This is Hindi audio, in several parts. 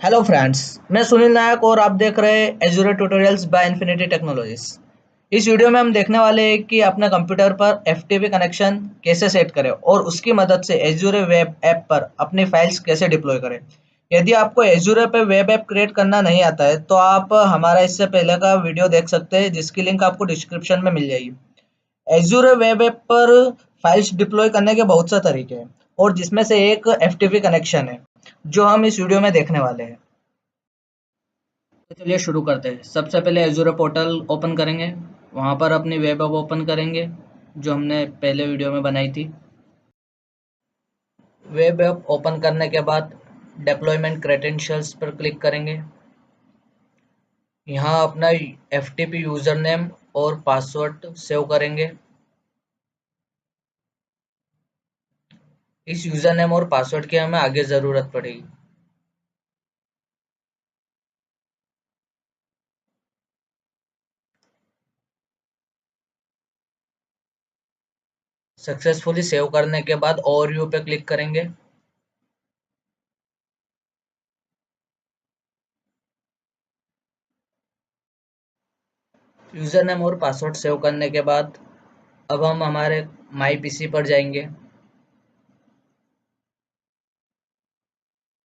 हेलो फ्रेंड्स, मैं सुनील नायक और आप देख रहे हैं एजुरे ट्यूटोरियल्स बाय इन्फिनिटी टेक्नोलॉजीज। इस वीडियो में हम देखने वाले हैं कि अपने कंप्यूटर पर एफटीपी कनेक्शन कैसे सेट करें और उसकी मदद से एजुरे वेब ऐप पर अपनी फाइल्स कैसे डिप्लॉय करें। यदि आपको एजुरे पे वेब ऐप क्रिएट करना नहीं आता है तो आप हमारा इससे पहले का वीडियो देख सकते हैं, जिसकी लिंक आपको डिस्क्रिप्शन में मिल जाएगी। एजुरे वेब ऐप पर फाइल्स डिप्लॉय करने के बहुत से तरीके हैं और जिसमें से एक एफटीपी कनेक्शन है, जो हम इस वीडियो में देखने वाले हैं। तो चलिए शुरू करते हैं। सबसे पहले एज़ूर पोर्टल ओपन करेंगे, वहाँ पर अपनी वेब ऐप ओपन करेंगे जो हमने पहले वीडियो में बनाई थी। वेब ऐप ओपन करने के बाद डिप्लॉयमेंट क्रेडेंशियल्स पर क्लिक करेंगे। यहाँ अपना एफटीपी यूज़र नेम और पासवर्ड सेव करेंगे। इस यूज़र नेम और पासवर्ड की हमें आगे ज़रूरत पड़ेगी। सक्सेसफुली सेव करने के बाद ओवरव्यू पे क्लिक करेंगे। यूज़र नेम और पासवर्ड सेव करने के बाद अब हम हमारे माई पीसी पर जाएंगे।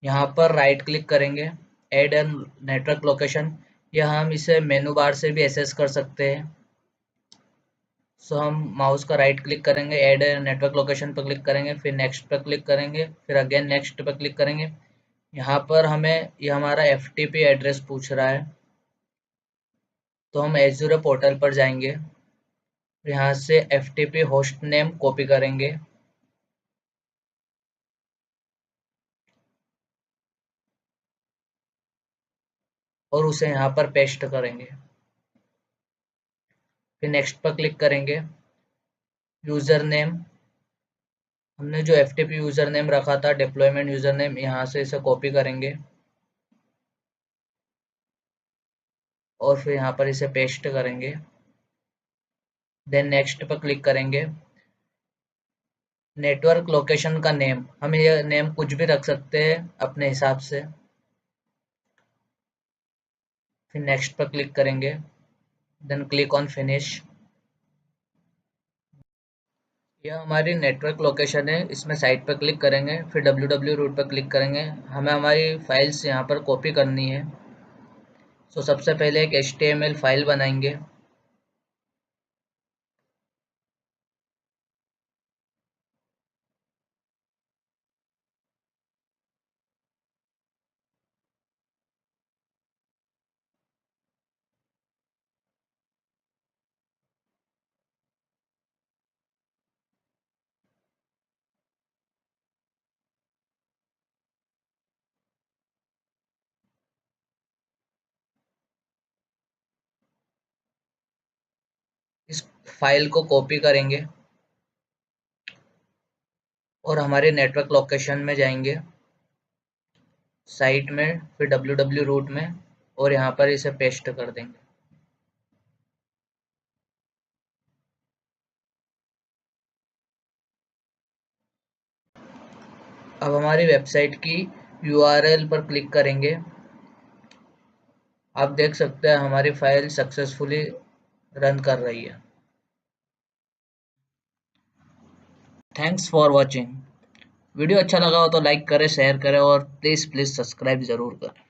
यहाँ पर राइट क्लिक करेंगे, ऐड एन नेटवर्क लोकेशन, या हम इसे मेनू बार से भी एक्सेस कर सकते हैं। सो हम माउस का राइट क्लिक करेंगे, ऐड नेटवर्क लोकेशन पर क्लिक करेंगे, फिर नेक्स्ट पर क्लिक करेंगे, फिर अगेन नेक्स्ट पर क्लिक करेंगे। यहाँ पर हमें ये हमारा एफटीपी एड्रेस पूछ रहा है, तो हम एज़ूर पोर्टल पर जाएंगे। यहाँ से एफटीपी होस्ट नेम कॉपी करेंगे और उसे यहाँ पर पेस्ट करेंगे। फिर नेक्स्ट पर क्लिक करेंगे। यूज़र नेम, हमने जो एफटीपी यूज़र नेम रखा था डिप्लॉयमेंट यूज़र नेम, यहाँ से इसे कॉपी करेंगे और फिर यहाँ पर इसे पेस्ट करेंगे। देन नेक्स्ट पर क्लिक करेंगे। नेटवर्क लोकेशन का नेम, हम ये नेम कुछ भी रख सकते हैं अपने हिसाब से। फिर नेक्स्ट पर क्लिक करेंगे, देन क्लिक ऑन फिनिश। यह हमारी नेटवर्क लोकेशन है, इसमें साइट पर क्लिक करेंगे, फिर www रूट पर क्लिक करेंगे। हमें हमारी फाइल्स यहाँ पर कॉपी करनी है। तो सबसे पहले एक HTML फाइल बनाएंगे। इस फाइल को कॉपी करेंगे और हमारे नेटवर्क लोकेशन में जाएंगे, साइट में, फिर www रूट में, और यहाँ पर इसे पेस्ट कर देंगे। अब हमारी वेबसाइट की URL पर क्लिक करेंगे। आप देख सकते हैं हमारी फाइल सक्सेसफुली रन कर रही है। Thanks for watching. वीडियो अच्छा लगा हो तो लाइक करें, शेयर करें और प्लीज़ सब्सक्राइब ज़रूर करें।